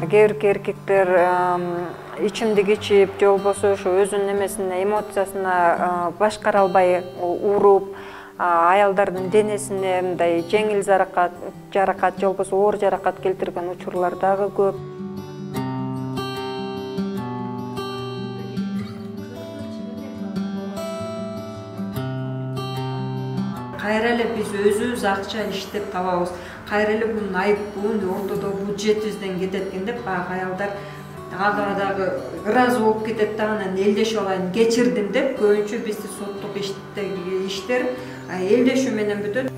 Кээ бир эркектер ичимдик ичип, же болбосо ошо өзүнүн эмесине, эмоциясына башкара албай уруп, аялдардын денесине мындай жеңил жаракат, же болбосо оор жаракат келтирген учурлар дагы көп. Кайра эле биз өзүбүз акча иштеп табабыз. Кайра эле бунун айыппуун ортодо бюджетибизден кетет экен деп баягы аялдар дагы ыраазы болуп кетет да, анан элдешип алайын, кечирдим деп көбүнчө бизди соттук иштер элдешүү менен бүтөт.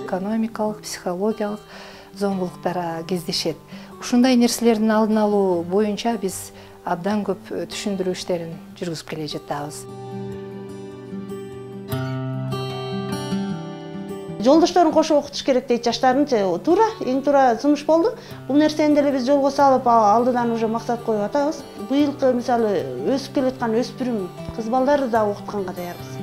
Экономикалык, психологиялык зомбулуктар кездешет. Ушундай нерселердин алдын алуу боюнча биз абдан көп түшүндүрүү иштерин жүргүзүп келе жатабыз. Жолдошторун кошо окутуш керек дейт жаштардынчы. Туура, эң туура сунуш болду. Бул нерсени деле биз жолго салып, алдыдан уже максат коюп атабыз. Быйылкы мисалы өсүп келаткан өспүрүм кыз балдарды да окутканга даярбыз.